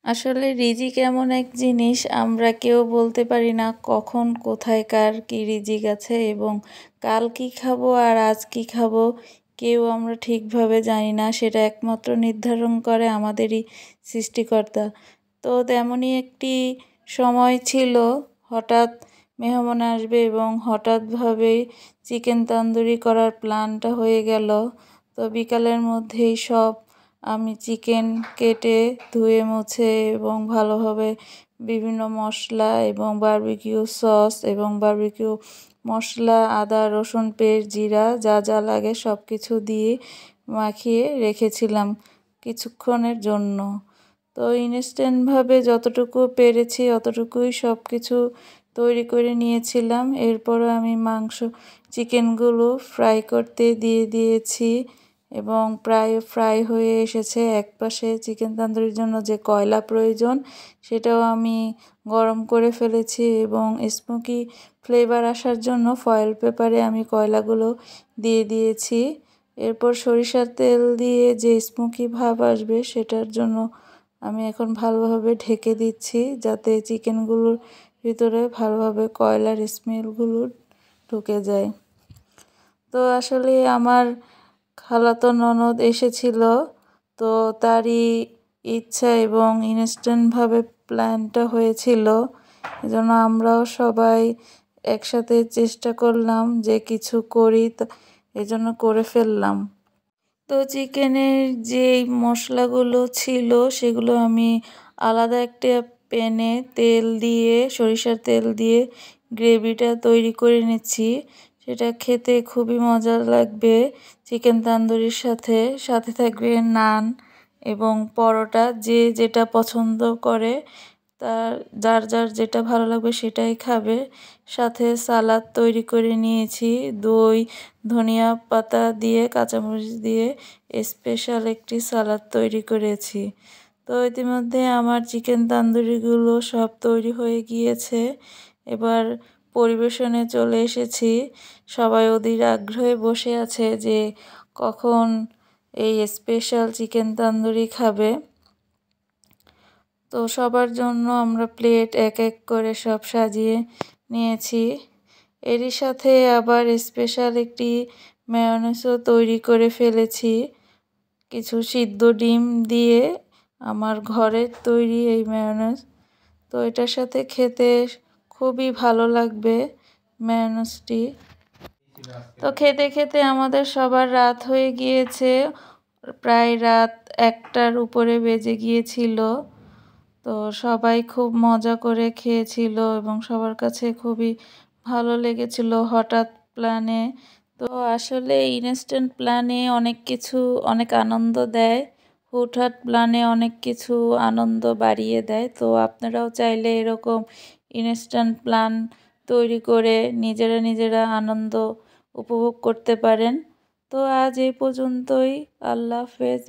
আসলে রিজিক এমন এক জিনিস আমরা কেউ বলতে পারি না কখন কোথায় কার কি রিজিক আছে এবং কাল কি খাবো আর আজ কি খাবো কেউ আমরা ঠিকভাবে জানি না, সেটা একমাত্র নির্ধারণ করে আমাদেরই সৃষ্টিকর্তা। তো তেমনই একটি সময় ছিল, হঠাৎ মেহমান আসবে এবং হঠাৎভাবেই চিকেন তন্দুরি করার প্ল্যানটা হয়ে গেল। তো বিকালের মধ্যেই সব আমি চিকেন কেটে ধুয়ে মুছে এবং ভালোভাবে বিভিন্ন মশলা এবং বারবিকিউ সস এবং বারবিকিউ মশলা, আদা রসুন পেস্ট, জিরা যা যা লাগে সব কিছু দিয়ে মাখিয়ে রেখেছিলাম কিছুক্ষণের জন্য। তো ইনস্ট্যান্টভাবে যতটুকু পেরেছি অতটুকুই সব কিছু তৈরি করে নিয়েছিলাম। এরপরও আমি চিকেনগুলো ফ্রাই করতে দিয়ে দিয়েছি এবং প্রায় ফ্রাই হয়ে এসেছে। একপাশে চিকেন তন্দুরির জন্য যে কয়লা প্রয়োজন সেটাও আমি গরম করে ফেলেছি এবং স্মোকি ফ্লেভার আসার জন্য ফয়েল পেপারে আমি কয়লাগুলো দিয়ে দিয়েছি। এরপর সরিষার তেল দিয়ে যে স্মোকি ভাব আসবে সেটার জন্য আমি এখন ভালোভাবে ঢেকে দিচ্ছি যাতে চিকেনগুলোর ভিতরে ভালোভাবে কয়লার স্মেলগুলো ঢুকে যায়। তো আসলে আমার খালাতো ননদ এসেছিল, তো তারই ইচ্ছা এবং ইনস্ট্যান্টভাবে প্ল্যানটা হয়েছিল, এজন্য আমরাও সবাই একসাথে চেষ্টা করলাম যে কিছু করি, এজন্য করে ফেললাম। তো চিকেনের যেই মশলাগুলো ছিল সেগুলো আমি আলাদা একটা প্যানে তেল দিয়ে, সরিষার তেল দিয়ে গ্রেভিটা তৈরি করে নিচ্ছি। সেটা খেতে খুবই মজা লাগবে চিকেন তান্দুরির সাথে। সাথে থাকবে নান এবং পরোটা, যে যেটা পছন্দ করে তার যার যার যেটা ভালো লাগবে সেটাই খাবে। সাথে সালাদ তৈরি করে নিয়েছি, দই, ধনিয়া পাতা দিয়ে, কাঁচামরিচ দিয়ে স্পেশাল একটি সালাদ তৈরি করেছি। তো ইতিমধ্যে আমার চিকেন তান্দুরিগুলো সব তৈরি হয়ে গিয়েছে। এবার পরিবেশনে চলে এসেছি। সবাই অধীর আগ্রহে বসে আছে যে কখন এই স্পেশাল চিকেন তান্দুরি খাবে। তো সবার জন্য আমরা প্লেট এক এক করে সব সাজিয়ে নিয়েছি। এরই সাথে আবার স্পেশাল একটি মেয়োনেজও তৈরি করে ফেলেছি কিছু সিদ্ধ ডিম দিয়ে, আমার ঘরের তৈরি এই মেয়োনেজ। তো এটার সাথে খেতে খুবই ভালো লাগবে মেয়োনেজটি। তো খেতে খেতে আমাদের সবার রাত হয়ে গিয়েছে, প্রায় রাত 1টার উপরে বেজে গিয়েছিল। তো সবাই খুব মজা করে খেয়েছিল এবং সবার কাছে খুবই ভালো লেগেছিল হঠাৎ প্ল্যানে। তো আসলে ইনস্ট্যান্ট প্ল্যানে অনেক কিছু অনেক আনন্দ দেয়, হুটহাট প্ল্যানে অনেক কিছু আনন্দ বাড়িয়ে দেয়। তো আপনারাও চাইলে এরকম ইনস্ট্যান্ট প্ল্যান তৈরি করে নিজেরা নিজেরা আনন্দ উপভোগ করতে পারেন। তো আজ এই পর্যন্তই। আল্লাহ হাফেজ।